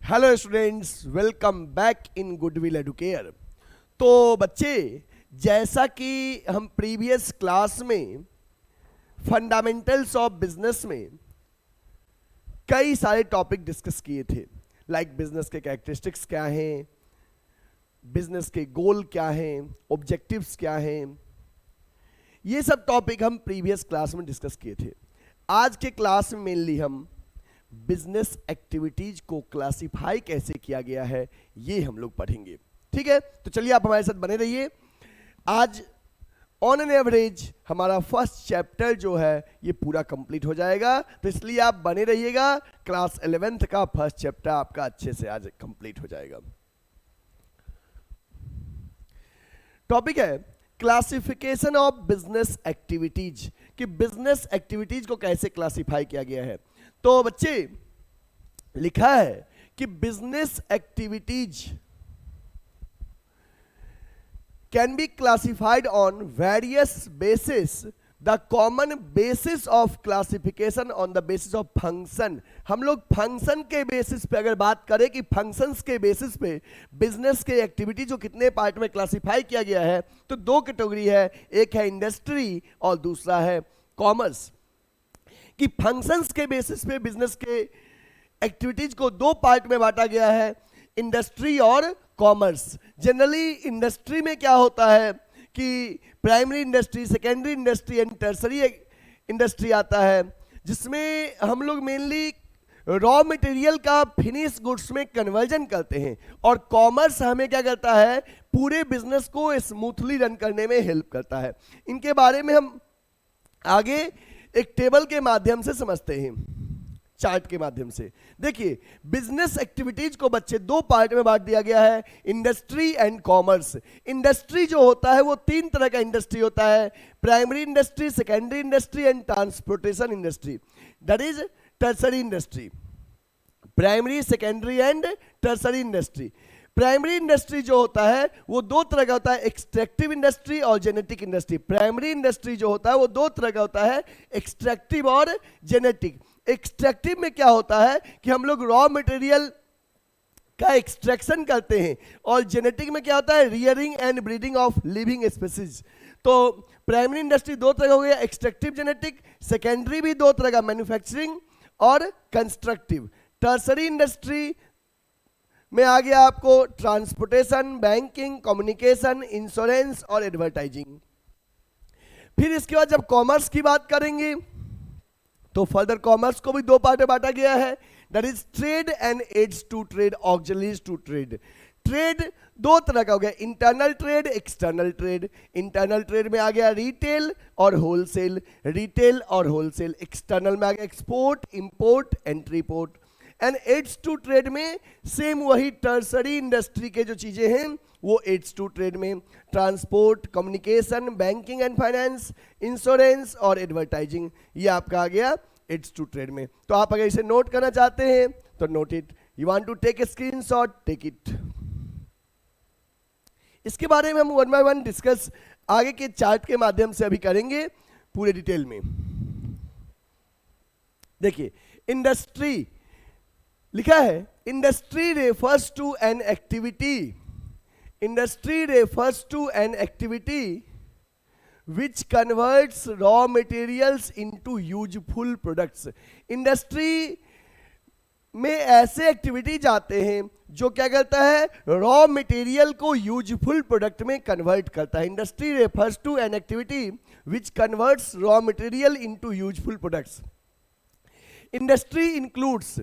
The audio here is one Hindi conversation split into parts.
Hello students, welcome back in goodwill Educare. तो बच्चे, जैसा कि हम प्रीवियस क्लास में फंडामेंटल्स ऑफ बिजनेस में कई सारे टॉपिक डिस्कस किए थे, लाइक बिजनेस के कैरेक्टरिस्टिक्स क्या हैं, बिजनेस के गोल क्या हैं, ऑब्जेक्टिव्स क्या हैं, ये सब टॉपिक हम प्रीवियस क्लास में डिस्कस किए थे। आज के क्लास में मेनली हम बिजनेस एक्टिविटीज को क्लासिफाई कैसे किया गया है ये हम लोग पढ़ेंगे। ठीक है, तो चलिए आप हमारे साथ बने रहिए। आज ऑन एन एवरेज हमारा फर्स्ट चैप्टर जो है ये पूरा कंप्लीट हो जाएगा, तो इसलिए आप बने रहिएगा। क्लास 11th का फर्स्ट चैप्टर आपका अच्छे से आज कंप्लीट हो जाएगा। टॉपिक है क्लासिफिकेशन ऑफ बिजनेस एक्टिविटीज, कि बिजनेस एक्टिविटीज को कैसे क्लासिफाई किया गया है। तो बच्चे, लिखा है कि business activities can be classified on various basis. The common basis of classification on the basis of function. हम लोग फंक्शन के बेसिस पे अगर बात करें कि फंक्शंस के बेसिस पे बिजनेस के एक्टिविटी जो कितने पार्ट में क्लासिफाई किया गया है, तो दो कैटेगरी है, एक है इंडस्ट्री और दूसरा है कॉमर्स। कि फंक्शंस के बेसिस पे बिजनेस के एक्टिविटीज को दो पार्ट में बांटा गया है, इंडस्ट्री और कॉमर्स। जनरली इंडस्ट्री में क्या होता है कि primary industry, secondary industry and tertiary industry आता है, जिसमें हम लोग मेनली रॉ मटेरियल का फिनिश गुड्स में कन्वर्जन करते हैं, और कॉमर्स हमें क्या करता है, पूरे बिजनेस को स्मूथली रन करने में हेल्प करता है। इनके बारे में हम आगे एक टेबल के माध्यम से समझते हैं, चार्ट के माध्यम से। देखिए, बिजनेस एक्टिविटीज को बच्चे दो पार्ट में बांट दिया गया है, इंडस्ट्री एंड कॉमर्स। इंडस्ट्री जो होता है वो तीन तरह का इंडस्ट्री होता है, primary industry, secondary industry and transportation industry, that is tertiary industry. Primary, secondary and tertiary industry. Primary industry जो होता है वो दो तरह का होता है, एक्सट्रैक्टिव इंडस्ट्री और जेनेटिक इंडस्ट्री। प्राइमरी इंडस्ट्री जो होता है वो दो तरह का होता है, एक्सट्रैक्टिव और जेनेटिक। एक्सट्रैक्टिव में क्या होता है कि हम लोग रॉ मटेरियल का एक्सट्रैक्शन करते हैं, और जेनेटिक में क्या होता है, rearing and breeding of living species. तो प्राइमरी इंडस्ट्री दो तरह का हो गया, एक्सट्रैक्टिव, जेनेटिक। सेकेंडरी भी दो तरह का, मैन्युफैक्चरिंग और कंस्ट्रक्टिव। टर्सरी इंडस्ट्री में आ गया आपको ट्रांसपोर्टेशन, बैंकिंग, कम्युनिकेशन, इंश्योरेंस और एडवर्टाइजिंग। फिर इसके बाद जब कॉमर्स की बात करेंगे तो फर्दर कॉमर्स को भी दो पार्ट में बांटा गया है, that is trade and aids to trade, auxiliaries to trade. Trade दो तरह का हो गया, internal trade, external trade. Internal trade में आ गया रिटेल और होलसेल, रिटेल और होलसेल। एक्सटर्नल में आ गया export, import, entry port. And aids to trade में सेम वही टर्सरी इंडस्ट्री के जो चीजें हैं वो एड्स टू ट्रेड में, transport, communication, banking and finance, insurance और एडवर्टाइजिंग, ये आपका आ गया एड्स टू ट्रेड में। तो आप अगर इसे नोट करना चाहते हैं तो note it, you want to take a screenshot, take it. इसके बारे में हम वन बाय वन डिस्कस आगे के चार्ट के माध्यम से अभी करेंगे पूरे डिटेल में। देखिए, इंडस्ट्री लिखा है, industry refers to an activity, industry refers to an activity which converts raw materials into useful products। Industry में ऐसे एक्टिविटीज आते हैं जो क्या करता है, रॉ मटेरियल को यूजफुल प्रोडक्ट में कन्वर्ट करता है। Industry refers to an activity which converts raw material into useful products. Industry includes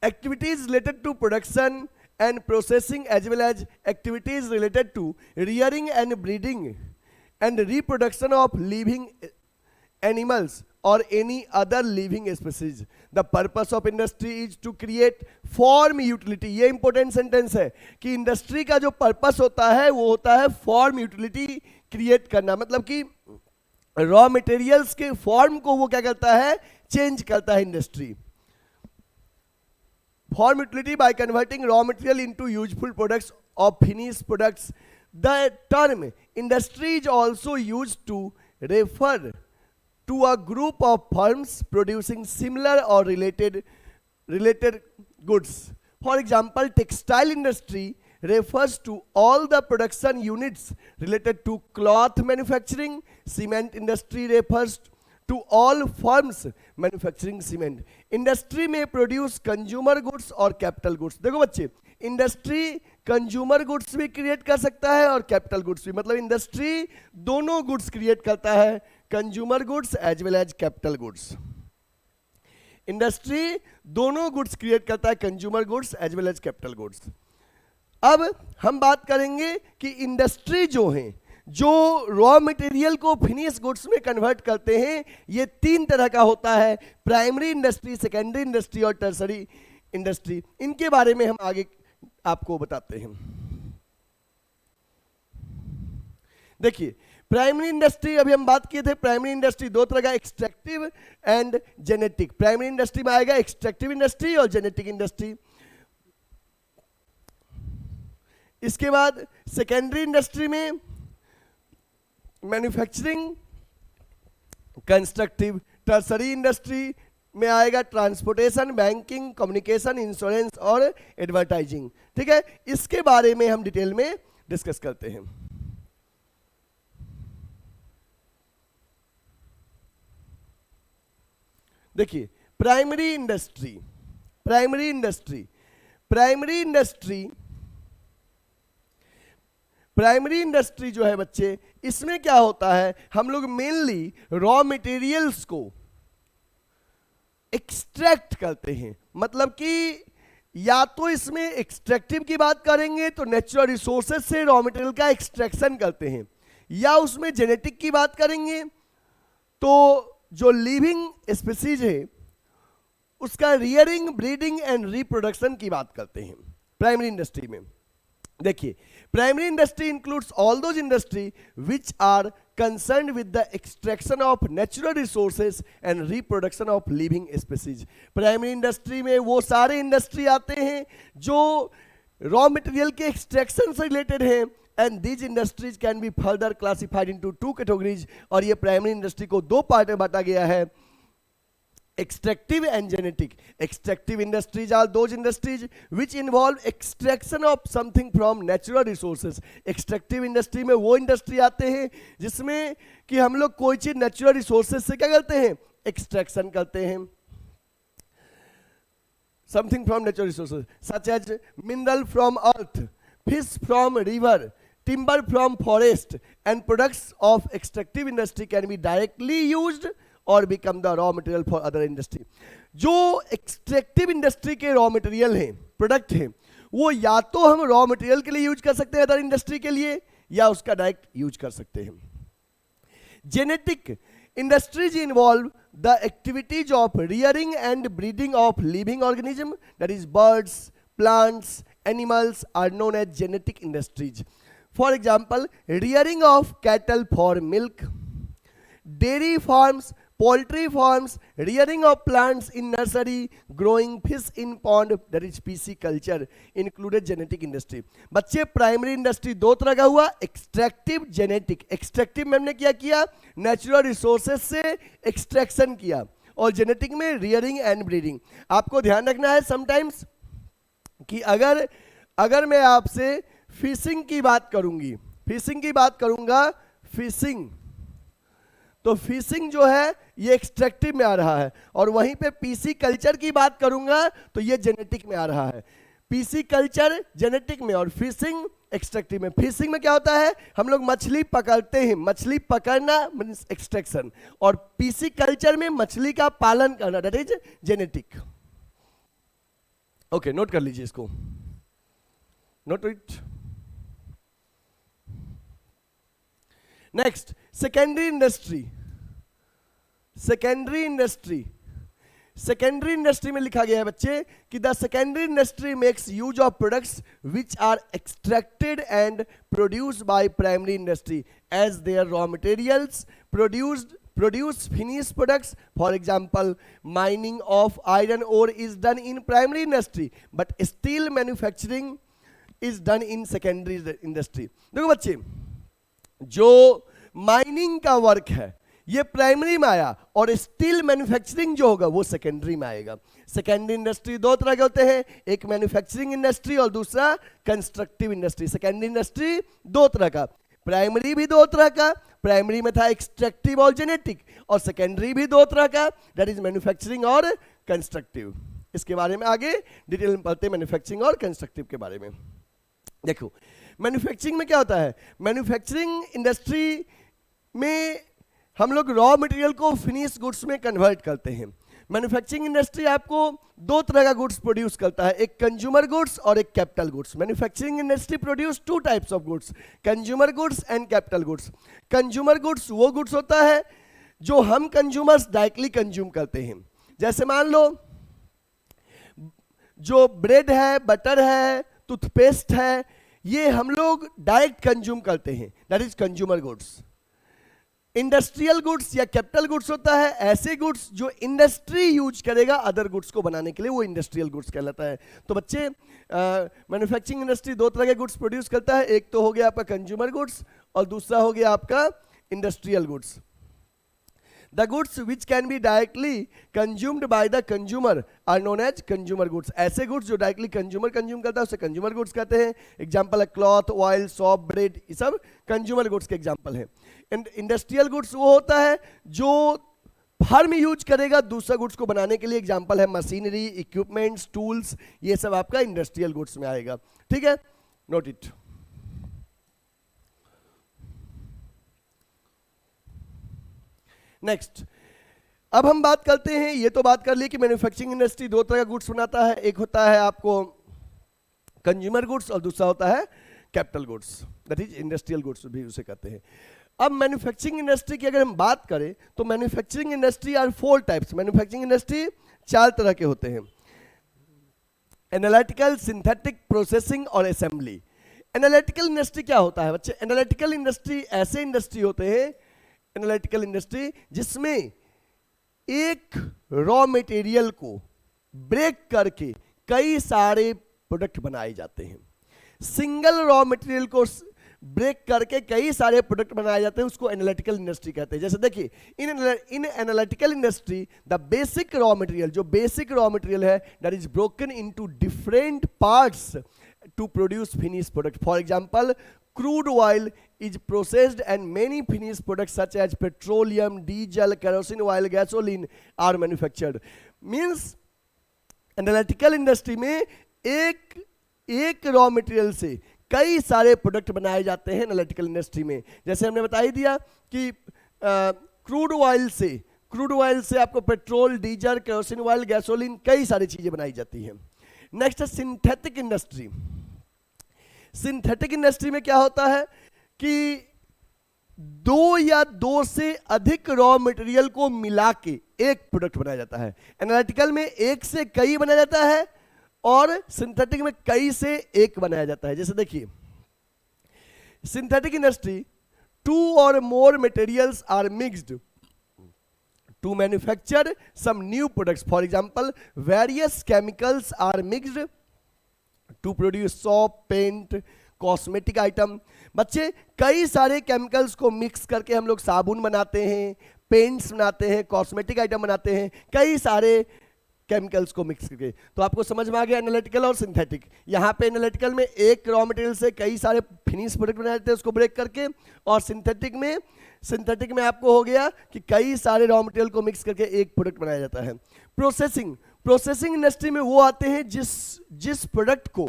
activities related to production and processing, as well as activities related to rearing and breeding and reproduction of living animals or any other living species. The purpose of industry is to create form utility। ये important sentence है कि इंडस्ट्री का जो पर्पस होता है वो होता है फॉर्म यूटिलिटी क्रिएट करना, मतलब कि रॉ मटेरियल्स के फॉर्म को वो क्या करता है, चेंज करता है industry. Form utility by converting raw material into useful products or finished products. The term industry is also used to refer to a group of firms producing similar or related goods for example textile industry refers to all the production units related to cloth manufacturing. Cement industry refers to all firms manufacturing cement. Industry may produce consumer goods और capital goods. देखो बच्चे, इंडस्ट्री कंज्यूमर गुड्स भी क्रिएट कर सकता है और कैपिटल गुड्स भी, मतलब इंडस्ट्री दोनों गुड्स क्रिएट करता है, consumer goods as well as capital goods. Industry दोनों गुड्स क्रिएट करता है, consumer goods as well as capital goods. अब हम बात करेंगे कि इंडस्ट्री जो है, जो रॉ मटेरियल को फिनिश गुड्स में कन्वर्ट करते हैं, ये तीन तरह का होता है, प्राइमरी इंडस्ट्री, सेकेंडरी इंडस्ट्री और टर्सरी इंडस्ट्री। इनके बारे में हम आगे आपको बताते हैं। देखिए, प्राइमरी इंडस्ट्री अभी हम बात किए थे, प्राइमरी इंडस्ट्री दो तरह का, extractive and genetic. Primary industry में आएगा एक्सट्रैक्टिव इंडस्ट्री और जेनेटिक इंडस्ट्री। इसके बाद सेकेंडरी इंडस्ट्री में मैन्युफैक्चरिंग, कंस्ट्रक्टिव। टर्सरी इंडस्ट्री में आएगा ट्रांसपोर्टेशन, बैंकिंग, कम्युनिकेशन, इंश्योरेंस और एडवर्टाइजिंग। ठीक है, इसके बारे में हम डिटेल में डिस्कस करते हैं। देखिए, primary industry, primary industry, primary industry, primary industry जो है बच्चे, इसमें क्या होता है, हम लोग मेनली रॉ मटेरियल्स को एक्सट्रैक्ट करते हैं। मतलब कि या तो इसमें एक्सट्रैक्टिव की बात करेंगे तो नेचुरल रिसोर्सेज से रॉ मटेरियल का एक्सट्रैक्शन करते हैं, या उसमें जेनेटिक की बात करेंगे तो जो लिविंग स्पीसीज है उसका रियरिंग, ब्रीडिंग एंड रिप्रोडक्शन की बात करते हैं प्राइमरी इंडस्ट्री में। देखिए, primary industry includes all those industry which are concerned with the extraction of natural resources and reproduction of living species. Primary industry में वो सारे इंडस्ट्री आते हैं जो रॉ मटेरियल के एक्सट्रैक्शन से रिलेटेड हैं, and these industries can be further classified into two categories. और ये प्राइमरी इंडस्ट्री को दो पार्ट में बांटा गया है, extractive and genetic. Extractive industries are those industries which involve extraction of something from natural resources. Extractive industry में वो इंडस्ट्री आते हैं जिसमें कि हम लोग कोई चीज नेचुरल रिसोर्सेज से क्या करते हैं, एक्सट्रैक्शन करते हैं, something from natural resources such as mineral from earth, fish from river, timber from forest, and products of extractive industry can be directly used और become the raw material for other industry. जो एक्सट्रैक्टिव इंडस्ट्री के रॉ मटेरियल हैं, प्रोडक्ट हैं, वो या तो हम रॉ मटेरियल के लिए यूज कर सकते हैं अदर इंडस्ट्री के लिए, या उसका डायरेक्ट यूज कर सकते हैं। Genetic industries involve the activities of rearing and breeding of living organism, that is birds, plants, animals are known as genetic industries. For example, rearing of cattle for milk, dairy farms, poultry farms, rearing of plants in nursery, growing fish in pond, that is pisciculture, included genetic industry. बच्चे, प्राइमरी इंडस्ट्री दो तरह का हुआ, एक्सट्रैक्टिव, जेनेटिक। एक्सट्रैक्टिव में हमने क्या किया, नेचुरल रिसोर्सेज से एक्सट्रैक्शन किया, और जेनेटिक में रियरिंग एंड ब्रीडिंग। आपको ध्यान रखना है समटाइम्स कि अगर मैं आपसे फिशिंग की बात करूंगी, फिशिंग की बात करूंगा, फिशिंग, तो फिशिंग जो है ये एक्सट्रैक्टिव में आ रहा है, और वहीं पे पीसी कल्चर की बात करूंगा तो ये जेनेटिक में आ रहा है। पीसी कल्चर जेनेटिक में और फिशिंग एक्सट्रैक्टिव में। फिशिंग में क्या होता है, हम लोग मछली पकड़ते हैं, मछली पकड़ना मींस एक्सट्रैक्शन, और पीसी कल्चर में मछली का पालन करना, that is genetic. Okay, note कर लीजिए इसको, note it. Next, secondary industry. Secondary industry, secondary industry में लिखा गया है बच्चे कि the secondary industry makes use of products which are extracted and produced by primary industry as their raw materials produce finished products. For example, mining of iron ore is done in primary industry, but steel manufacturing is done in secondary industry. देखो बच्चे, जो माइनिंग का वर्क है ये प्राइमरी में आया, और स्टील मैन्युफैक्चरिंग जो होगा वो सेकेंडरी में आएगा। सेकेंडरी इंडस्ट्री दो तरह के होते हैं, एक मैन्युफैक्चरिंग इंडस्ट्री और दूसरा कंस्ट्रक्टिव इंडस्ट्री। सेकेंडरी इंडस्ट्री दो तरह का, प्राइमरी भी दो तरह का, प्राइमरी में था एक्सट्रैक्टिव और जेनेटिक, और सेकेंडरी भी दो तरह का, दैट इज मैन्युफैक्चरिंग और कंस्ट्रक्टिव। इसके बारे में आगे डिटेल में पढ़ते हैं, मैन्युफैक्चरिंग और कंस्ट्रक्टिव के बारे में। देखो मैन्युफैक्चरिंग में क्या होता है, मैन्युफैक्चरिंग इंडस्ट्री में हम लोग रॉ मटेरियल को फिनिश गुड्स में कन्वर्ट करते हैं। मैन्युफैक्चरिंग इंडस्ट्री आपको दो तरह का गुड्स प्रोड्यूस करता है, एक कंज्यूमर गुड्स और एक capital goods. Manufacturing industry produce two types of goods, consumer goods and capital goods. Consumer goods वो गुड्स होता है जो हम कंज्यूमर्स डायरेक्टली कंज्यूम करते हैं। जैसे मान लो जो ब्रेड है, बटर है, टूथपेस्ट है, ये हम लोग डायरेक्ट कंज्यूम करते हैं, that is consumer goods. Industrial goods या कैपिटल गुड्स होता है ऐसे गुड्स जो इंडस्ट्री यूज करेगा अदर गुड्स को बनाने के लिए, वो इंडस्ट्रियल गुड्स कहलाता है। तो बच्चे मैन्युफैक्चरिंग इंडस्ट्री दो तरह के गुड्स प्रोड्यूस करता है, एक तो हो गया आपका कंज्यूमर गुड्स और दूसरा हो गया आपका industrial goods. The goods which can be directly consumed by the consumer are known as consumer goods। ऐसे गुड्स जो डायरेक्टली कंज्यूमर कंज्यूम करता है उसे कंज्यूमर गुड्स कहते हैं। एग्जांपल है क्लॉथ, ऑयल, सोप, ब्रेड, ये सब कंज्यूमर गुड्स के एग्जांपल हैं। एंड इंडस्ट्रियल गुड्स वो होता है जो फर्म यूज करेगा दूसरा गुड्स को बनाने के लिए, एग्जांपल है मशीनरी, इक्विपमेंट्स, टूल्स, ये सब आपका इंडस्ट्रियल गुड्स में आएगा। ठीक है, नोट इट। नेक्स्ट, अब हम बात करते हैं, ये तो बात कर ली कि मैन्युफैक्चरिंग इंडस्ट्री दो तरह का गुड्स बनाता है, एक होता है आपको कंज्यूमर गुड्स और दूसरा होता है capital goods, that is industrial goods भी उसे कहते हैं। अब मैन्युफैक्चरिंग इंडस्ट्री की अगर हम बात करें तो manufacturing industry are four types. Manufacturing industry चार तरह के होते हैं, एनालिटिकल, सिंथेटिक, प्रोसेसिंग और असेंबली। एनालिटिकल इंडस्ट्री क्या होता है बच्चे, एनालिटिकल इंडस्ट्री ऐसे इंडस्ट्री होते हैं, एनालिटिकल इंडस्ट्री जिसमें एक रॉ मटेरियल को ब्रेक करके कई सारे प्रोडक्ट बनाए जाते हैं। सिंगल रॉ मटेरियल को ब्रेक करके कई सारे प्रोडक्ट बनाए जाते हैं, उसको एनालिटिकल इंडस्ट्री कहते हैं। जैसे देखिए in analytical industry the basic raw material, जो बेसिक रॉ मटेरियल है that is broken into different parts to produce finish product. For example crude oil is processed and many finished products such as petroleum, diesel, kerosene oil, gasoline are manufactured। Means analytical industry में एक रॉ मटेरियल से कई सारे प्रोडक्ट बनाए जाते हैं एनालिटिकल इंडस्ट्री में। जैसे हमने बता ही दिया कि क्रूड ऑयल से आपको petrol, diesel, kerosene oil, gasoline, कई सारी चीजें बनाई जाती हैं। नेक्स्ट है सिंथेटिक इंडस्ट्री। सिंथेटिक इंडस्ट्री में क्या होता है कि दो या दो से अधिक रॉ मटेरियल को मिला के एक प्रोडक्ट बनाया जाता है। एनालिटिकल में एक से कई बनाया जाता है और सिंथेटिक में कई से एक बनाया जाता है। जैसे देखिए synthetic industry, two or more materials are mixed to manufacture some new products. For example various chemicals are mixed to produce soap, paint, cosmetic item. बच्चे कई सारे केमिकल्स को मिक्स करके हम लोग साबुन बनाते हैं, पेंट्स बनाते हैं, कॉस्मेटिक आइटम बनाते हैं, कई सारे केमिकल्स को मिक्स करके। तो आपको समझ में आ गया एनालिटिकल और सिंथेटिक। यहाँ पे एनालिटिकल में एक रॉ मटेरियल से कई सारे फिनिश प्रोडक्ट बनाए जाते हैं उसको ब्रेक करके, और सिंथेटिक में आपको हो गया कि कई सारे रॉ मटेरियल को मिक्स करके एक प्रोडक्ट बनाया जाता है। प्रोसेसिंग इंडस्ट्री में वो आते हैं जिस प्रोडक्ट को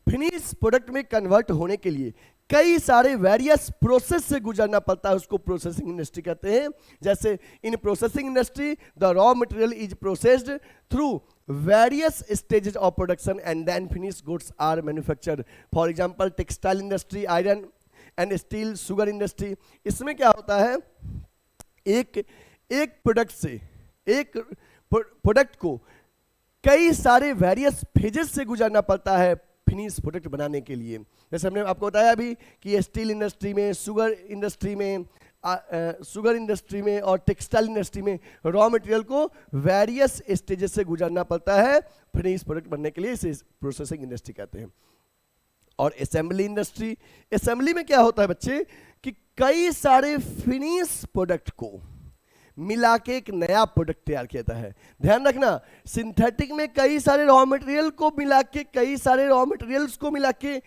फिनिश प्रोडक्ट में कन्वर्ट होने के लिए कई सारे वेरियस प्रोसेस से गुजरना पड़ता है, उसको प्रोसेसिंग इंडस्ट्री कहते हैं। जैसे in processing industry the raw material is processed through various stages of production and then finish goods are manufactured. For example textile industry, iron and steel, sugar industry. इसमें क्या होता है, एक प्रोडक्ट से एक प्रोडक्ट को कई सारे वेरियस फेजेस से गुजरना पड़ता है फिनिश प्रोडक्ट बनाने के लिए। जैसे हमने आपको बताया अभी कि स्टील इंडस्ट्री में, शुगर इंडस्ट्री में और टेक्सटाइल इंडस्ट्री में रॉ मटेरियल को वेरियस स्टेजेस से गुजरना पड़ता है फिनिश प्रोडक्ट बनने के लिए, इसे प्रोसेसिंग इंडस्ट्री कहते हैं। और असेंबली इंडस्ट्री में क्या होता है बच्चे कि कई सारे फिनिश प्रोडक्ट को मिला के एक नया प्रोडक्ट तैयार किया जाता है। ध्यान रखना, सिंथेटिक में कई सारे रॉ मटेरियल को मिला के, कई सारे रॉ मटेरियल्स को मिला के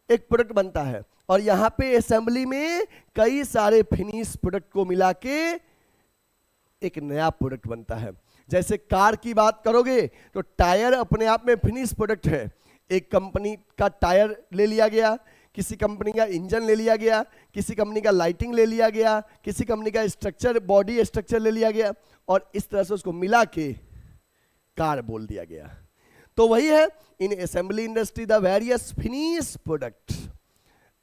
एक प्रोडक्ट बनता है, और यहां पे असेंबली में कई सारे फिनिश प्रोडक्ट को मिला के एक नया प्रोडक्ट बनता है। जैसे कार की बात करोगे तो टायर अपने आप में फिनिश प्रोडक्ट है। एक कंपनी का टायर ले लिया गया, किसी कंपनी का इंजन ले लिया गया, किसी कंपनी का लाइटिंग ले लिया गया, किसी कंपनी का स्ट्रक्चर, बॉडी स्ट्रक्चर ले लिया गया, और इस तरह से उसको मिला के कार बोल दिया गया। तो वही है, in assembly industry the various finish product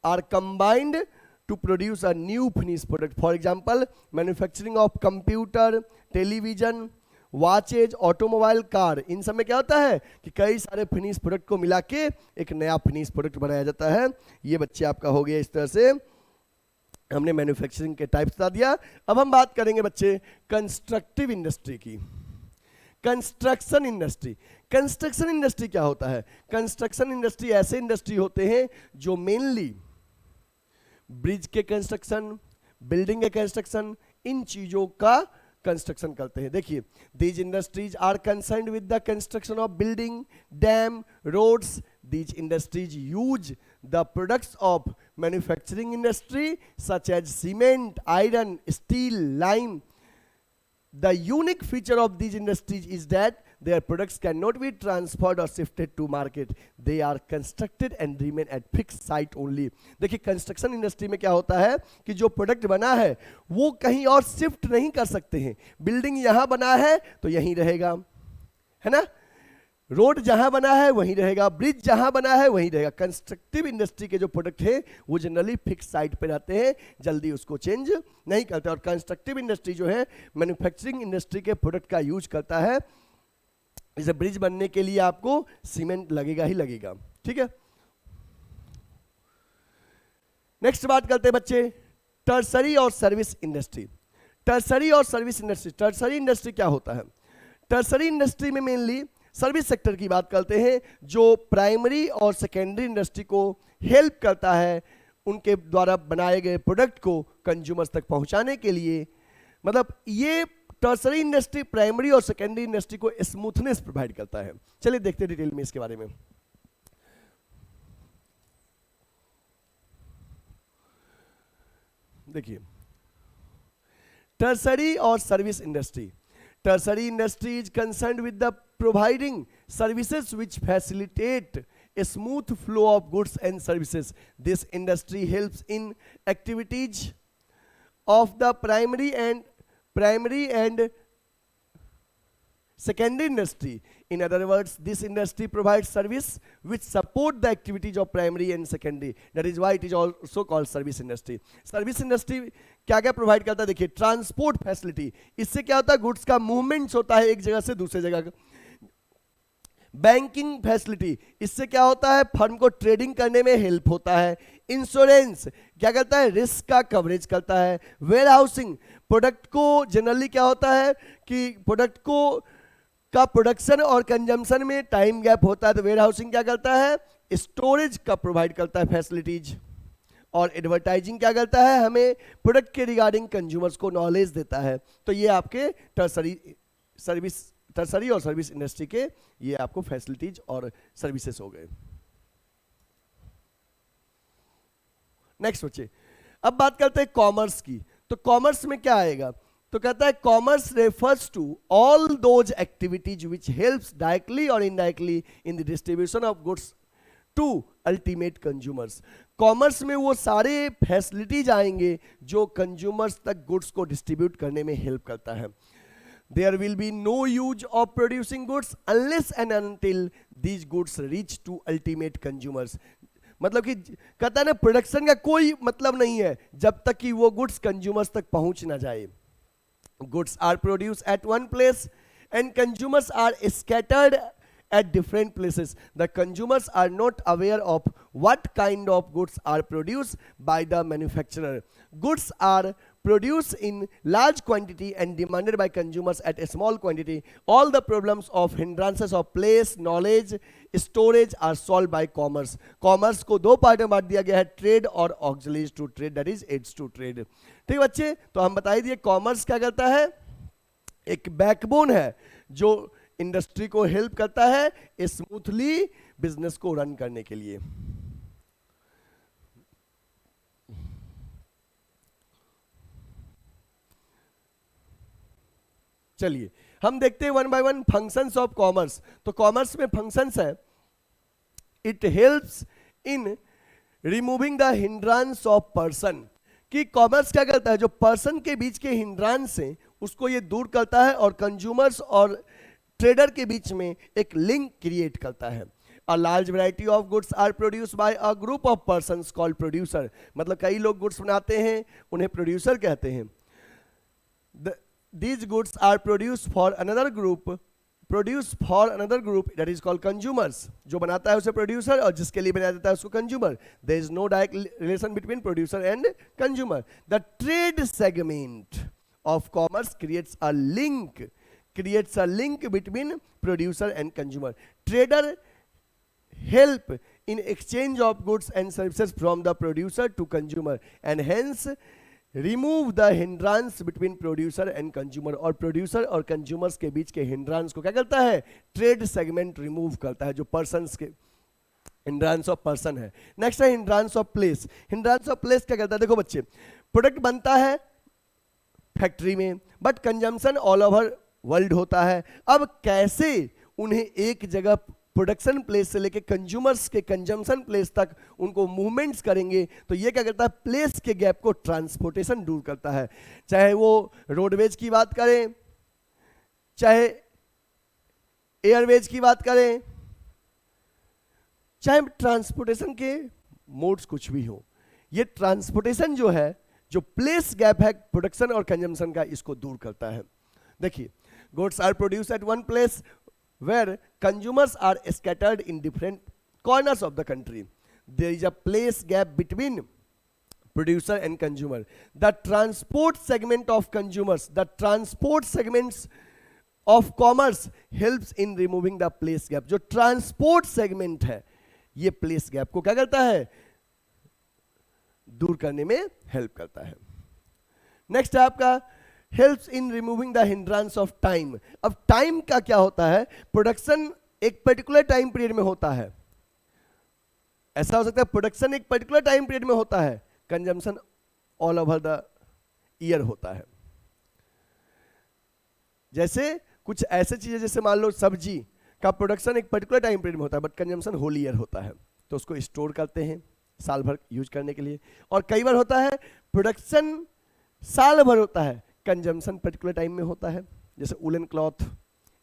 are combined to produce a new finished product. For example, manufacturing of computer, television, watches, automobile, car. इन सब में क्या होता है कि कई सारे फिनिश प्रोडक्ट को मिला के एक नया फिनिश प्रोडक्ट बनाया जाता है। ये बच्चे आपका हो गया। इस तरह से हमने मैन्युफैक्चरिंग के टाइप्स बता दिया। अब हम बात करेंगे बच्चे कंस्ट्रक्टिव इंडस्ट्री की। कंस्ट्रक्शन इंडस्ट्री, कंस्ट्रक्शन इंडस्ट्री क्या होता है? कंस्ट्रक्शन इंडस्ट्री ऐसे इंडस्ट्री होते हैं जो मेनली ब्रिज के कंस्ट्रक्शन, बिल्डिंग के कंस्ट्रक्शन, इन चीजों का कंस्ट्रक्शन करते हैं। देखिए, these industries are concerned with the construction of building, dam, roads. These industries use the products of manufacturing industry such as cement, iron, steel, lime. The unique feature of these industries is that their products cannot be transferred or shifted to market. They are constructed and remain at fixed site only. देखिए, कंस्ट्रक्शन इंडस्ट्री में क्या होता है कि जो प्रोडक्ट बना है वो कहीं और शिफ्ट नहीं कर सकते हैं। बिल्डिंग यहां बना है तो यहीं रहेगा, है ना? रोड जहां बना है वहीं रहेगा, ब्रिज जहां बना है वहीं रहेगा। कंस्ट्रक्टिव इंडस्ट्री के जो प्रोडक्ट है वो जनरली फिक्स साइट पे रहते हैं, जल्दी उसको चेंज नहीं करते। और कंस्ट्रक्टिव इंडस्ट्री जो है मैन्युफैक्चरिंग इंडस्ट्री के प्रोडक्ट का यूज करता है। जैसे ब्रिज बनने के लिए आपको सीमेंट लगेगा ही लगेगा, ठीक है। नेक्स्ट बात करते हैं बच्चे टर्सरी और सर्विस इंडस्ट्री। टर्सरी और सर्विस इंडस्ट्री, टर्सरी इंडस्ट्री क्या होता है? टर्सरी इंडस्ट्री में मेनली सर्विस सेक्टर की बात करते हैं, जो प्राइमरी और सेकेंडरी इंडस्ट्री को हेल्प करता है उनके द्वारा बनाए गए प्रोडक्ट को कंज्यूमर्स तक पहुंचाने के लिए। मतलब ये टर्सरी इंडस्ट्री प्राइमरी और सेकेंडरी इंडस्ट्री को स्मूथनेस प्रोवाइड करता है। चलिए देखते हैं डिटेल में इसके बारे में। देखिए, टर्सरी और service industry. Tertiary industry is concerned with the providing services which facilitate a smooth flow of goods and services. This industry helps in activities of the primary and secondary industry. In other words, this industry provides service which support the activities of primary and secondary. That is why it is also called service industry. Service industry क्या क्या प्रोवाइड करता है? देखिए, ट्रांसपोर्ट फैसिलिटी, इससे क्या होता है? गुड्स का मूवमेंट्स होता है एक जगह से दूसरे जगह। बैंकिंग फैसिलिटी, इससे क्या होता है? फर्म को ट्रेडिंग करने में हेल्प होता है। इंश्योरेंस क्या करता है? रिस्क का कवरेज करता है। वेयर हाउसिंग, प्रोडक्ट को जनरली क्या होता है कि प्रोडक्ट को का प्रोडक्शन और कंजम्पशन में टाइम गैप होता है, तो वेयर हाउसिंग क्या करता है? स्टोरेज का प्रोवाइड करता है फैसिलिटीज। और एडवर्टाइजिंग क्या करता है? हमें प्रोडक्ट के रिगार्डिंग कंज्यूमर्स को नॉलेज देता है। तो ये आपके टर्सरी और सर्विस इंडस्ट्री के ये आपको फैसिलिटीज और सर्विसेज हो गए। नेक्स्ट बच्चे, अब बात करते हैं कॉमर्स की। तो कॉमर्स में क्या आएगा? तो कहता है commerce refers to all those activities which helps directly और indirectly in the distribution of goods to ultimate consumers. Commerce में वो सारे फैसिलिटीज आएंगे जो कंज्यूमर्स तक गुड्स को डिस्ट्रीब्यूट करने में हेल्प करता है। There will be no use of producing goods unless and until these goods reach to ultimate consumers. मतलब कि कहता है ना, प्रोडक्शन का कोई मतलब नहीं है जब तक कि वो गुड्स कंज्यूमर्स तक पहुंच ना जाए। Goods are produce at one place and consumers are scattered at different places. The consumers are not aware of what kind of goods are produced by the manufacturer. Goods are produced in large quantity and demanded by consumers at a small quantity. All the problems of hindrances of place, knowledge, storage are solved by commerce. Commerce को दो पार्ट में बांट दिया गया है, ट्रेड और auxiliaries to trade, that is aids to trade. ठीक बच्चे, तो हम बता दिए कॉमर्स क्या करता है, एक बैकबोन है जो इंडस्ट्री को हेल्प करता है स्मूथली बिजनेस को रन करने के लिए. चलिए हम देखते हैं one by one functions of commerce. तो कॉमर्स में फंक्शंस है, it helps in removing the hindrance of person. कि कॉमर्स क्या करता है, जो पर्सन के बीच के हिंड्रांस हैं उसको ये दूर करता है और कंज्यूमर्स और ट्रेडर के बीच में एक लिंक क्रिएट करता है. A large variety of goods are produced by a group of persons called producer. मतलब कई लोग गुड्स बनाते हैं, उन्हें प्रोड्यूसर कहते हैं. These goods are produced for another group that is called consumers. जो बनाता है उसे प्रोड्यूसर और जिसके लिए बनाया जाता है उसको consumer. There is no direct relation between producer and consumer. The trade segment of commerce creates a link between producer and consumer. Trader help in exchange of goods and services from the producer to consumer and hence remove the hindrance between producer and consumer. और producer और consumers के बीच के hindrance को क्या करता है, trade segment remove करता है, जो persons के hindrance of person है. नेक्स्ट है hindrance of place. hindrance of place क्या करता है, देखो बच्चे, प्रोडक्ट बनता है फैक्ट्री में but consumption all over world होता है. अब कैसे उन्हें एक जगह प्रोडक्शन प्लेस से लेके कंज्यूमर्स के कंजम्पशन प्लेस तक उनको मूवमेंट्स करेंगे, तो ये क्या करता है, प्लेस के गैप को ट्रांसपोर्टेशन दूर करता है. चाहे वो रोडवेज की बात करें, चाहे एयरवेज की बात करें, चाहे ट्रांसपोर्टेशन के मोड्स कुछ भी हो, ये ट्रांसपोर्टेशन जो है, जो प्लेस गैप है प्रोडक्शन और कंजम्पशन का, इसको दूर करता है. देखिए, goods are produced at one place where consumers are scattered in different corners of the country. There is a place gap between producer and consumer. The transport segment of consumers, the transport segments of commerce helps in removing the place gap. जो transport segment है, ये place gap को क्या करता है, दूर करने में help करता है. Next है आपका helps in removing the hindrance of time. अब टाइम का क्या होता है, प्रोडक्शन एक पर्टिकुलर टाइम पीरियड में होता है, ऐसा हो सकता है प्रोडक्शन एक पर्टिकुलर टाइम पीरियड में होता है, consumption all over the year होता है. जैसे कुछ ऐसे चीजें, जैसे मान लो सब्जी का प्रोडक्शन एक पर्टिकुलर टाइम पीरियड में होता है बट कंजम्पशन होल ईयर होता है, तो उसको स्टोर करते हैं साल भर यूज करने के लिए. और कई बार होता है प्रोडक्शन साल भर होता है, कंजम्पशन पर्टिकुलर टाइम में होता है, जैसे वुलन क्लॉथ,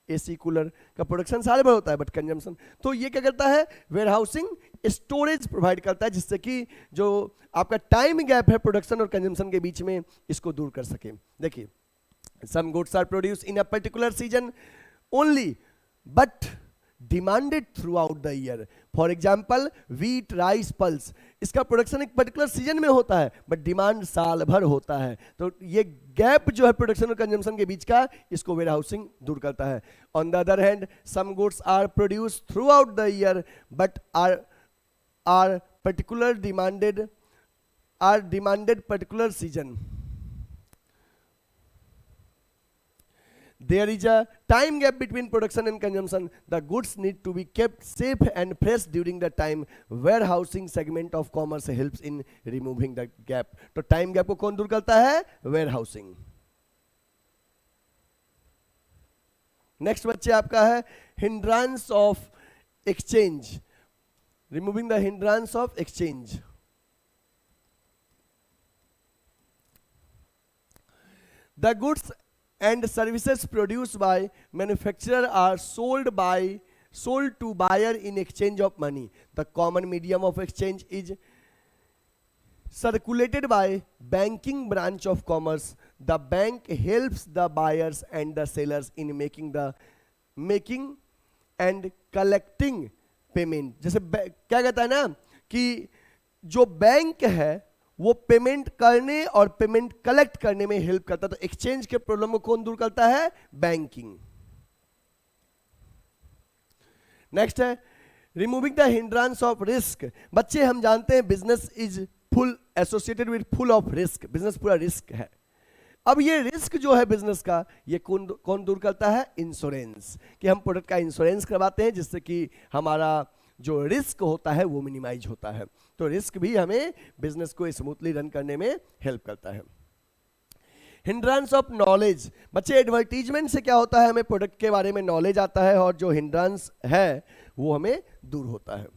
एसी कूलर का प्रोडक्शन साल भर होता है बट कंजम्पशन. तो ये क्या करता है, वेयर हाउसिंग स्टोरेज प्रोवाइड करता है, जिससे कि जो आपका टाइम गैप है प्रोडक्शन और कंजम्पशन के बीच में, इसको दूर कर सके. देखिए, some goods are produced in a particular season only but demanded throughout the year. For example wheat, rice, pulse, इसका प्रोडक्शन एक पर्टिकुलर सीजन में होता है बट डिमांड साल भर होता है. तो ये गैप जो है प्रोडक्शन और कंजम्पशन के बीच का, इसको वेयर हाउसिंग दूर करता है. On the other hand, some goods are produced throughout the year but are demanded particular season. There is a time gap between production and consumption. The goods need to be kept safe and fresh during the time. Warehousing segment of commerce helps in removing the gap. तो time gap को कौन दूर करता है, warehousing. Next बच्चे आपका है hindrance of exchange. Removing the hindrance of exchange. The goods and services produced by manufacturer are sold to buyer in exchange of money. The common medium of exchange is circulated by banking branch of commerce. The bank helps the buyers and the sellers in making and collecting payment. जैसे क्या कहता है ना कि जो बैंक है वो पेमेंट करने और पेमेंट कलेक्ट करने में हेल्प करता है। तो एक्सचेंज के प्रॉब्लम को कौन दूर करता है? बैंकिंग। नेक्स्ट है removing the hindrance of risk. बच्चे हम जानते हैं business is full associated with full of risk, business पूरा रिस्क है। अब ये रिस्क जो है बिजनेस का, ये कौन दूर करता है? इंश्योरेंस। कि हम प्रोडक्ट का इंश्योरेंस करवाते हैं जिससे कि हमारा जो रिस्क होता है वो मिनिमाइज होता है। तो रिस्क भी हमें बिजनेस को स्मूथली रन करने में हेल्प करता है। Hindrance of knowledge. बच्चे एडवर्टीजमेंट से क्या होता है? हमें प्रोडक्ट के बारे में नॉलेज आता है और जो हिंड्रेंस है वो हमें दूर होता है।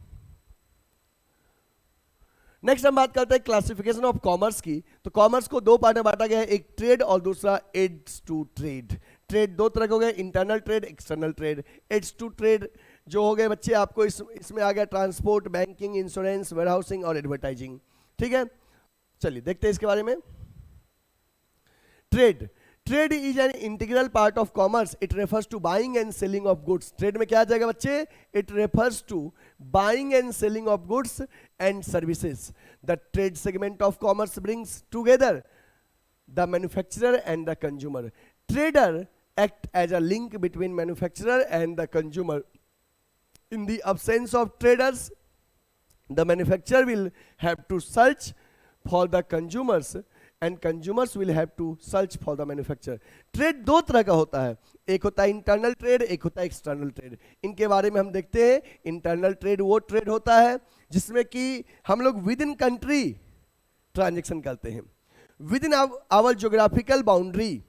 नेक्स्ट हम बात करते हैं क्लासिफिकेशन ऑफ कॉमर्स की। तो कॉमर्स को दो पार्ट में बांटा गया है, एक ट्रेड और दूसरा एड्स टू ट्रेड। ट्रेड दो तरह के हो गए, internal trade, external trade. Aids to trade जो हो गए बच्चे आपको इसमें आ गया ट्रांसपोर्ट, बैंकिंग, इंश्योरेंस, वेयरहाउसिंग और एडवर्टाइजिंग। ठीक है, चलिए देखते हैं इसके बारे में। Trade. Trade is an integral part of commerce. It refers to buying and selling of goods. Trade में क्या आ जाएगा बच्चे? It refers to buying and selling of goods and services. The trade segment of commerce brings together the manufacturer and the consumer. Trader act as a link between manufacturer and the consumer. In the absence of traders, the manufacturer will have to search for the consumers and consumers will have to search for the manufacturer. Trade दो तरह का होता है, एक होता है इंटरनल ट्रेड, एक होता है एक्सटर्नल ट्रेड। इनके बारे में हम देखते हैं। इंटरनल ट्रेड वो ट्रेड होता है जिसमें कि हम लोग विद इन कंट्री ट्रांजेक्शन करते हैं, within our geographical boundary.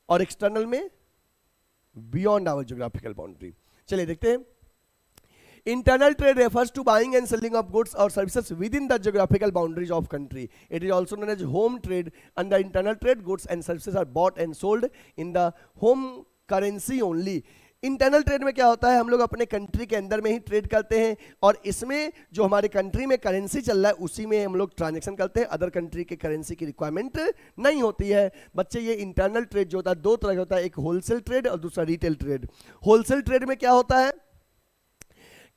और एक्सटर्नल में बियॉन्ड आवर ज्योग्राफिकल बाउंड्री। चलिए देखते हैं। Internal trade refers to buying and selling of goods और services within the geographical boundaries of country. It is also known as home trade. Under internal trade goods and services are bought and sold in the home currency only. Internal trade में क्या होता है? हम लोग अपने कंट्री के अंदर में ही ट्रेड करते हैं और इसमें जो हमारे कंट्री में करेंसी चल रहा है उसी में हम लोग ट्रांजैक्शन करते हैं। अदर कंट्री के करेंसी की रिक्वायरमेंट नहीं होती है। बच्चे ये इंटरनल ट्रेड जो होता है दो तरह का होता है, एक होलसेल ट्रेड और दूसरा रिटेल ट्रेड। होलसेल ट्रेड में क्या होता है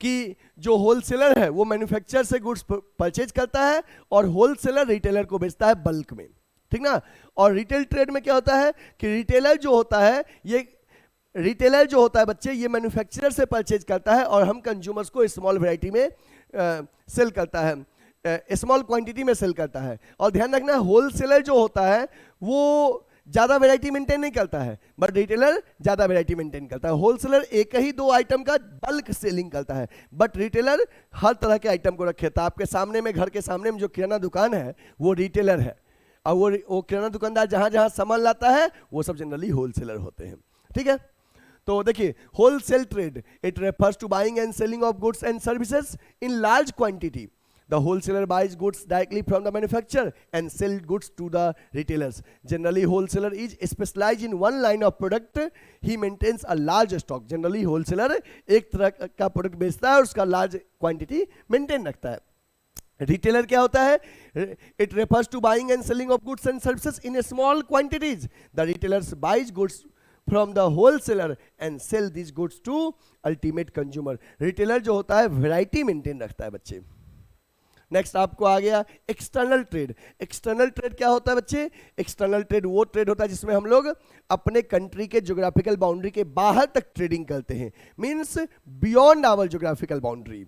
कि जो होलसेलर है वो मैन्युफैक्चरर से गुड्स परचेज करता है और होलसेलर रिटेलर को बेचता है बल्क में, ठीक ना। और रिटेल ट्रेड में क्या होता है कि रिटेलर जो होता है बच्चे ये मैन्युफैक्चरर से परचेज करता है और हम कंज्यूमर्स को स्मॉल वैरायटी में सेल करता है, स्मॉल क्वांटिटी में सेल करता है। और ध्यान रखना होलसेलर जो होता है वो ज्यादा वैरायटी मेंटेन नहीं करता है, बट रिटेलर ज्यादा वैरायटी मेंटेन करता है। होलसेलर एक ही दो आइटम का बल्क सेलिंग करता है, बट रिटेलर हर तरह के आइटम को रखे था। आपके सामने में, घर के सामने में जो किराना दुकान है वो रिटेलर है और वो किराना दुकानदार जहां जहां सामान लाता है वो सब जनरली होलसेलर होते हैं, ठीक है। तो देखिए wholesale trade, it refers to buying and selling of goods and services in large quantity. The wholesaler buys goods directly from the manufacturer and sell goods to the retailers. Generally, wholesaler is specialized in one line of product. He maintains a large stock. Generally, wholesaler एक तरह का प्रोडक्ट बेचता है और उसका लार्ज क्वांटिटी मेंटेन रखता है। रिटेलर क्या होता है? It refers to buying and selling of goods and services in small quantities. The retailers buys goods from the wholesaler and sell these goods to ultimate consumer. Retailer जो होता है वैरायटी मेंटेन रखता है बच्चे। नेक्स्ट आपको आ गया एक्सटर्नल ट्रेड। एक्सटर्नल ट्रेड क्या होता है बच्चे? एक्सटर्नल ट्रेड वो ट्रेड होता है जिसमें हम लोग अपने कंट्री के ज्योग्राफिकल बाउंड्री के बाहर तक ट्रेडिंग करते हैं, means beyond our geographical boundary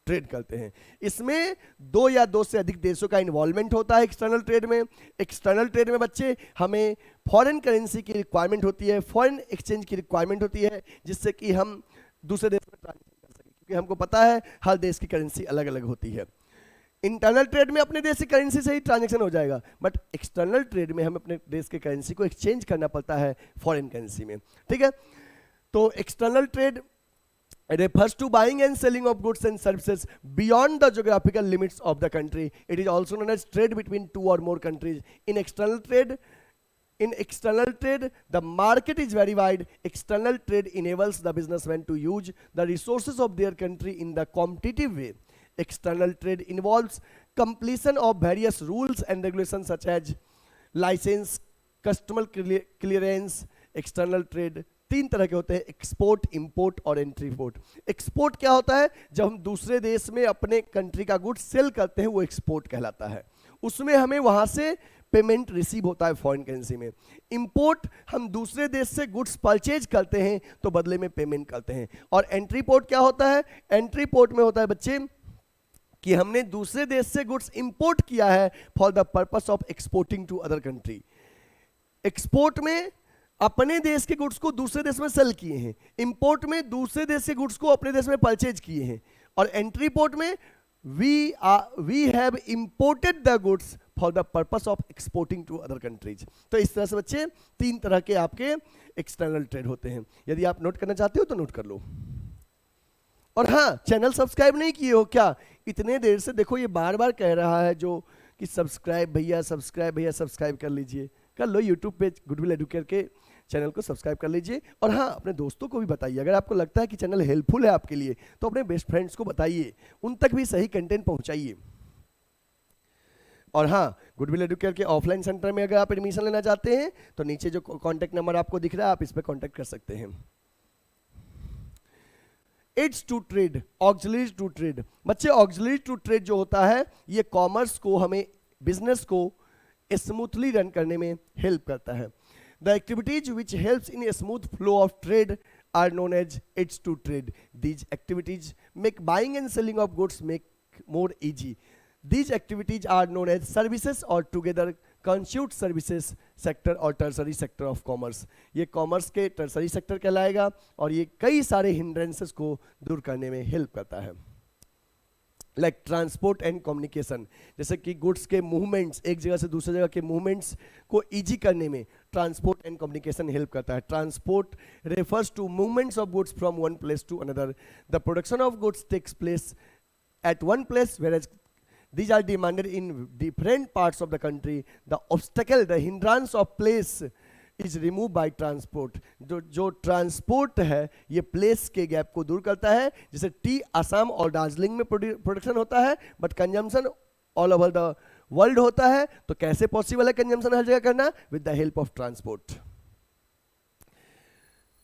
trade करते हैं। इसमें दो या दो से अधिक देशों का इन्वॉल्वमेंट होता है एक्सटर्नल ट्रेड में। एक्सटर्नल ट्रेड में बच्चे हमें फॉरेन करेंसी की रिक्वायरमेंट होती है, फॉरेन एक्सचेंज की रिक्वायरमेंट होती है, जिससे कि हम दूसरे देश में ट्रांजेक्शन कर सकें, क्योंकि हमको पता है हर देश की करेंसी अलग अलग होती है। इंटरनल ट्रेड में अपने देश की करेंसी से ही ट्रांजैक्शन हो जाएगा, बट एक्सटर्नल ट्रेड में हम अपने देश के करेंसी को एक्सचेंज करना पड़ता है फॉरेन करेंसी में, ठीक है। तो external trade refers to buying and selling of goods and services beyond the geographical limits of the country. It is also known as trade between two or more countries. In external trade, the market is very wide. External trade enables the businessman to use the resources of their country in the competitive way. External trade involves completion of various rules and regulations such as license, customs clearance. External trade तीन तरह के होते हैं, एक्सपोर्ट, इंपोर्ट और एंट्रीपोर्ट। एक्सपोर्ट क्या होता है? जब हम दूसरे देश में अपने कंट्री का गुड्स सेल करते हैं, वो एक्सपोर्ट कहलाता है। उसमें हमें वहां से पेमेंट रिसीव होता है फॉरेन करेंसी में। इंपोर्ट, हम दूसरे देश से गुड्स परचेज करते हैं तो बदले में पेमेंट करते हैं। और एंट्रीपोर्ट क्या होता है? एंट्रीपोर्ट में होता है बच्चे कि हमने दूसरे देश से गुड्स इंपोर्ट किया है for the purpose of exporting to other country. Export में अपने देश के गुड्स को दूसरे देश में सेल किए हैं, इंपोर्ट में दूसरे देश के गुड्स को अपने देश में परचेज किए हैं, और एंट्रीपोर्ट में we have imported the goods for the purpose of exporting to other countries। तो इस तरह से बच्चे तीन तरह के आपके एक्सटर्नल ट्रेड होते हैं। यदि आप नोट करना चाहते हो तो नोट कर लो। और हाँ, चैनल सब्सक्राइब नहीं किए हो क्या? इतने देर से देखो ये बार बार कह रहा है जो कि सब्सक्राइब भैया, सब्सक्राइब भैया, सब्सक्राइब कर लीजिए, कर लो। यूट्यूब पे गुडविल एडुकेयर के चैनल को सब्सक्राइब कर लीजिए। और हाँ, अपने दोस्तों को भी बताइए। अगर आपको लगता है कि चैनल हेल्पफुल है आपके लिए तो अपने बेस्ट फ्रेंड्स को बताइए, उन तक भी सही कंटेंट पहुंचाइए। और हाँ, गुडविल एडुकेयर के ऑफलाइन सेंटर में अगर आप एडमिशन लेना चाहते हैं तो नीचे जो कॉन्टैक्ट नंबर आपको दिख रहा है, आप इस पर कॉन्टैक्ट कर सकते हैं। Aids to trade, auxiliaries to trade. बच्चे ऑक्सिलरीज टू ट्रेड जो होता है, ये कॉमर्स को, हमें बिजनेस को स्मूथली रन करने में हेल्प करता है। The activities which helps in a smooth flow of trade are known as aids to trade. These activities make buying and selling of goods make more easy. These activities are known as services or together constitute services sector और tertiary sector of commerce। ये कॉमर्स के tertiary sector कहलाएगा और ये कई सारे hindrances को दूर करने में हेल्प करता है। लाइक ट्रांसपोर्ट एंड कम्युनिकेशन, जैसे कि गुड्स के मूवमेंट्स, एक जगह से दूसरी जगह के मूवमेंट्स को इजी करने में ट्रांसपोर्ट एंड कम्युनिकेशन हेल्प करता है। Transport refers to movements of goods from one place to another. The production of goods takes place at one place whereas these are demanded in different parts of the country. The obstacle, the hindrance of place is remove by transport. जो ट्रांसपोर्ट है ये प्लेस के गैप को दूर करता है। जैसे टी असम और दार्जिलिंग में प्रोडक्शन होता है but consumption all over the world होता है, तो कैसे पॉसिबल है कंजम्पशन हर जगह करना? With the help of transport.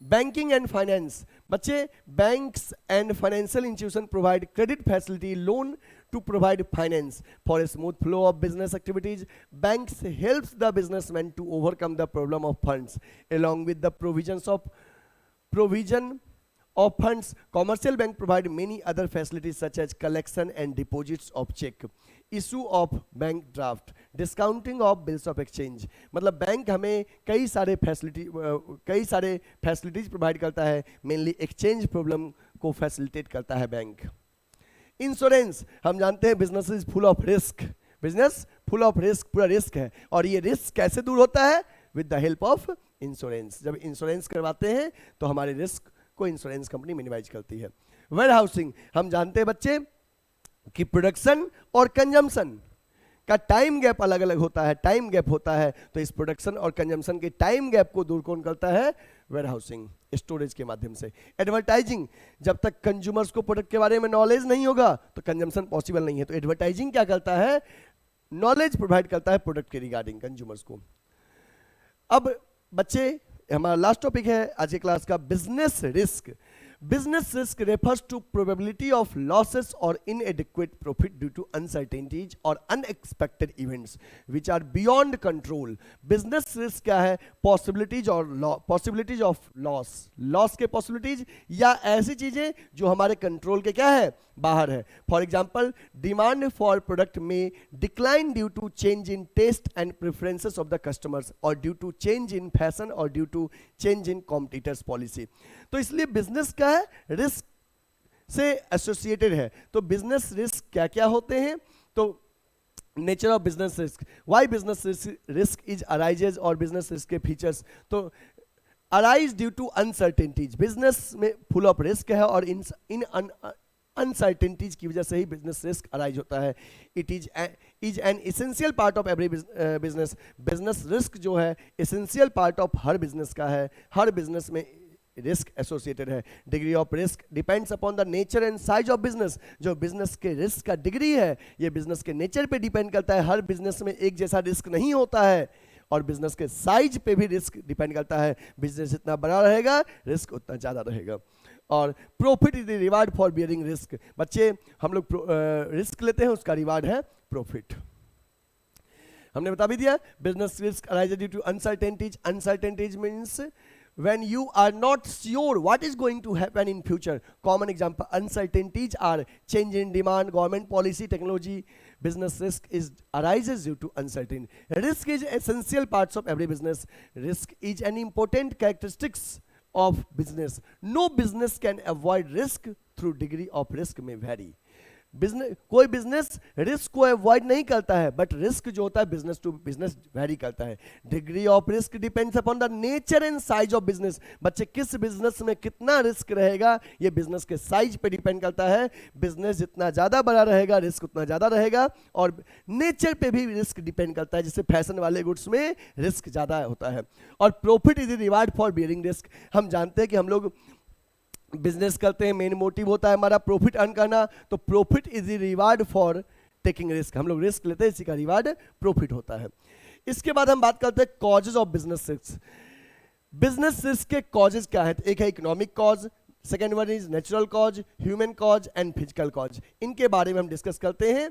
Banking and finance. बच्चे, banks and financial institution provide credit facility, loan to provide finance for a smooth flow of business activities. Banks helps the businessman to overcome the problem of funds. Along with the provision of funds, commercial bank provide many other facilities such as collection and deposits of check, issue of bank draft, discounting of bills of exchange। मतलब बैंक हमें कई सारे फैसिलिटीज प्रोवाइड करता है, मेनली एक्सचेंज प्रॉब्लम को फैसिलिटेट करता है बैंक। इंश्योरेंस, हम जानते हैं business is full of risk, business full of risk, पूरा रिस्क है, और ये रिस्क कैसे दूर होता है? With the help of insurance. जब इंश्योरेंस करवाते हैं तो हमारे रिस्क को इंश्योरेंस कंपनी मिनिमाइज करती है। वेयर हाउसिंग, हम जानते हैं बच्चे कि प्रोडक्शन और कंजम्पशन का टाइम गैप अलग अलग होता है, टाइम गैप होता है, तो इस प्रोडक्शन और कंजम्पशन के टाइम गैप को दूर कौन करता है? वेयर हाउसिंग, स्टोरेज के माध्यम से। एडवर्टाइजिंग, जब तक कंज्यूमर्स को प्रोडक्ट के बारे में नॉलेज नहीं होगा तो कंजम्पशन पॉसिबल नहीं है, तो एडवर्टाइजिंग क्या करता है? नॉलेज प्रोवाइड करता है प्रोडक्ट के रिगार्डिंग कंज्यूमर्स को। अब बच्चे, हमारा लास्ट टॉपिक है आज की क्लास का, business risk. Business risk refers to probability of losses or inadequate profit due to uncertainties or unexpected events which are beyond control. Business risk क्या है? Possibilities और possibilities of loss, loss के possibilities या ऐसी चीजें जो हमारे कंट्रोल के क्या है? बाहर है। For example, demand for product में decline due to change in taste and preferences of the customers और due to change in fashion और due to change in competitors policy. तो इसलिए बिजनेस क्या है? रिस्क से एसोसिएटेड है। तो बिजनेस रिस्क क्या क्या होते हैं? तो nature of business risk, why business risk is arises और बिजनेस रिस्क के फीचर्स। तो arise due to uncertainties, business में फुल ऑफ रिस्क है और इन अनसर्टेनिटीज की वजह से ही बिजनेस रिस्क अराइज होता है। It is an essential part of every business. Business risk जो है essential part of her business का है, हर बिजनेस में रिस्क एसोसिएटेड है। Degree of risk depends upon the nature and size of business. जो बिजनेस के रिस्क का डिग्री है ये बिजनेस के नेचर पे डिपेंड करता है। हर बिजनेस में एक जैसा रिस्क नहीं होता है और बिजनेस के साइज पे भी रिस्क डिपेंड करता है। बिजनेस जितना बड़ा रहेगा रिस्क उतना ज़्यादा रहेगा। और profit is the reward for bearing risk. बच्चे हम लोग रिस्क लेते हैं, उसका रिवार्ड है प्रॉफिट। हमने बता भी दिया business risk arise due to uncertainties. Uncertainties means when you are not sure what is going to happen in future. Common example uncertainties are change in demand, government policy, technology. Business risk is arises due to uncertainty. Risk is essential parts of every business. Risk is an important characteristics of business. No business can avoid risk through degree of risk may vary. Business, कोई बिजनेस रिस्क को अवॉइड नहीं करता है, बट रिस्क जो होता है बिजनेस टू बिजनेस वेरी करता है। Degree of risk depends upon the nature and size of business. बच्चे किस बिजनेस में कितना रिस्क रहेगा ये बिजनेस के साइज पे डिपेंड करता है। बिजनेस जितना ज़्यादा बड़ा रहेगा रिस्क उतना ज़्यादा रहेगा, और नेचर पे भी रिस्क डिपेंड करता है, जैसे फैशन वाले गुड्स में रिस्क ज़्यादा होता है। और profit is the reward for bearing risk. हम जानते हैं कि हम लोग बिजनेस करते हैं, मेन मोटिव होता है हमारा प्रॉफिट अर्न करना, तो profit is the reward for taking risk. हम लोग रिस्क लेते हैं, इसी का रिवार्ड प्रॉफिट होता है। इसके बाद हम बात करते हैं causes of business risk. Business risk के कॉजेज क्या है? एक है economic cause, second one is natural cause, human cause and physical cause. इनके बारे में हम डिस्कस करते हैं।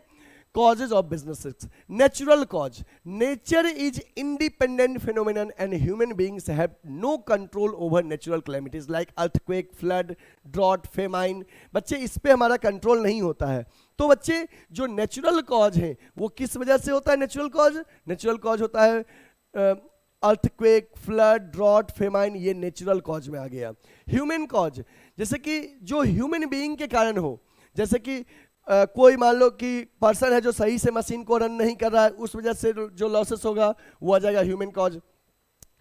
Causes of business risks. Natural cause. Nature is independent phenomenon and human beings have no control over natural calamities like earthquake, flood, drought, famine. बच्चे इस पे हमारा कंट्रोल नहीं होता है। तो बच्चे जो नेचुरल कॉज है वो किस वजह से होता है? नेचुरल कॉज, नेचुरल कॉज होता है अर्थक्वेक, फ्लड, ड्रॉट, फेमाइन, ये नेचुरल कॉज में आ गया। ह्यूमन कॉज, जैसे कि जो ह्यूमन बीइंग के कारण हो, जैसे कि कोई मान लो कि पर्सन है जो सही से मशीन को रन नहीं कर रहा है, उस वजह से जो लॉसेस होगा वो आ जाएगा human cause.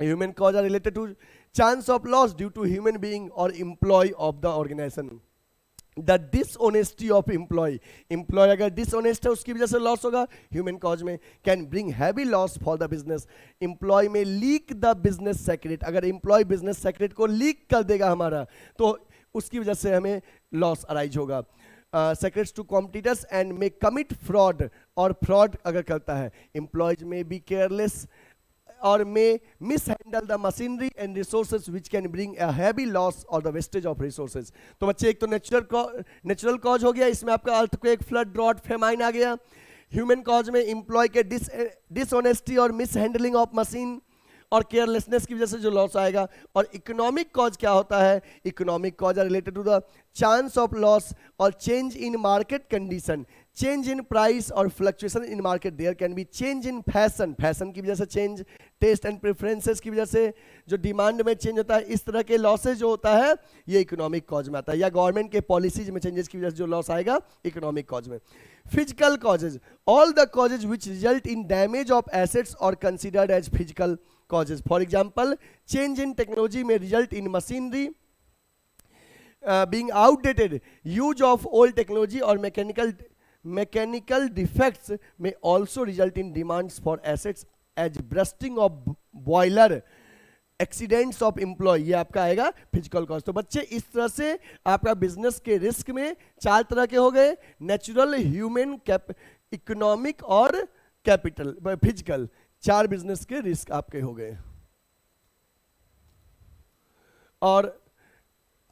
Human cause are related to chance of loss due to human being और employ of the organization. The dishonesty of employ, employ अगर डिसऑनेस्ट है उसकी वजह से लॉस होगा ह्यूमन कॉज में। Can bring heavy loss for the business. Employ में लीक द बिजनेस सेक्रेट, अगर एम्प्लॉय बिजनेस सेक्रेट को लीक कर देगा हमारा तो उसकी वजह से हमें लॉस अराइज होगा। Secrets to competitors and may commit fraud, और फ्रॉड अगर करता है एम्प्लॉयज में बी केयरलेस और may mishandle the machinery and resources which can bring a heavy loss और द वेस्टेज ऑफ रिसोर्सेज। तो बच्चे एक तो नेचुरल कॉज हो गया, इसमें आपका अर्थक्वेक, फ्लड, ड्रॉट, फेमाइन आ गया। ह्यूमन कॉज में एम्प्लॉय के डिसऑनेस्टी और मिस हैंडलिंग ऑफ मशीन और केयरलेसनेस की वजह से जो लॉस आएगा। और इकोनॉमिक कॉज क्या होता है? Economic cause are related to the chance of loss और change in market condition, change in price और fluctuation in market. There can be change in fashion, fashion की वजह से चेंज, टेस्ट एंड प्रेफरेंसेस की वजह से जो डिमांड में चेंज होता है, इस तरह के लॉसेज जो होता है ये इकोनॉमिक कॉज में आता है। या गवर्नमेंट के पॉलिसीज में चेंजेस की वजह से जो लॉस आएगा इकोनॉमिक कॉज में। Physical causes, all the causes which result in damage of assets are considered as physical causes. For example, change in technology may result in machinery being outdated. Use of old technology or mechanical defects may also result in demands for assets as bursting of boiler, accidents of employ, ये आपका आएगा फिजिकल कॉस्ट। तो बच्चे इस तरह से आपका बिजनेस के रिस्क में चार तरह के हो गए, नेचुरल, ह्यूमन, इकोनॉमिक और कैपिटल फिजिकल। चार बिजनेस के रिस्क आपके हो गए। और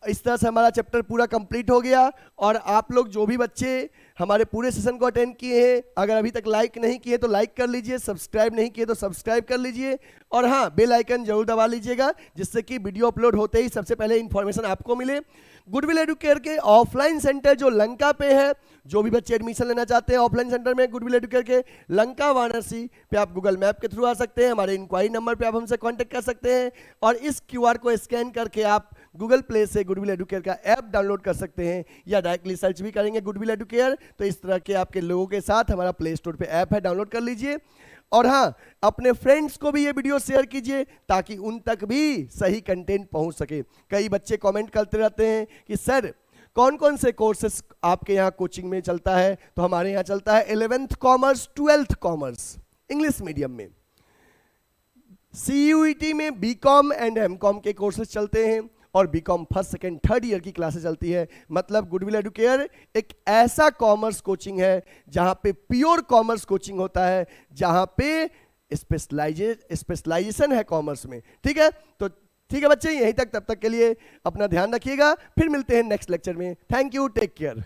इस तरह से हमारा चैप्टर पूरा कंप्लीट हो गया। और आप लोग जो भी बच्चे हमारे पूरे सेशन को अटेंड किए हैं, अगर अभी तक लाइक नहीं किए तो लाइक कर लीजिए, सब्सक्राइब नहीं किए तो सब्सक्राइब कर लीजिए, और हाँ बेल आइकन जरूर दबा लीजिएगा जिससे कि वीडियो अपलोड होते ही सबसे पहले इंफॉर्मेशन आपको मिले। गुडविल एडुकेयर के ऑफलाइन सेंटर जो लंका पे है, जो भी बच्चे एडमिशन लेना चाहते हैं ऑफलाइन सेंटर में गुडविल एडुकेयर के लंका वाराणसी पे, आप गूगल मैप के थ्रू आ सकते हैं। हमारे इंक्वायरी नंबर पे आप हमसे कांटेक्ट कर सकते हैं, और इस क्यूआर को स्कैन करके आप गूगल प्ले से गुडविल एडुकेयर का ऐप डाउनलोड कर सकते हैं, या डायरेक्टली सर्च भी करेंगे गुडविल एडुकेयर तो इस तरह के आपके लोगों के साथ हमारा प्ले स्टोर पे ऐप है, डाउनलोड कर लीजिए। और हाँ, अपने फ्रेंड्स को भी ये वीडियो शेयर कीजिए ताकि उन तक भी सही कंटेंट पहुंच सके। कई बच्चे कमेंट करते रहते हैं कि सर कौन कौन से कोर्सेस आपके यहाँ कोचिंग में चलता है, तो हमारे यहाँ चलता है 11th commerce, 12th commerce English medium में। CUET में बीकॉम एंड एमकॉम के कोर्सेज चलते हैं, और BCom first, second, third year की क्लासेस चलती है। मतलब गुडविल एडुकेयर एक ऐसा कॉमर्स कोचिंग है जहाँ पे प्योर कॉमर्स कोचिंग होता है, जहाँ पे स्पेशलाइजेशन है कॉमर्स में। ठीक है, तो ठीक है बच्चे, यहीं तक, तब तक के लिए अपना ध्यान रखिएगा, फिर मिलते हैं नेक्स्ट लेक्चर में। Thank you, take care.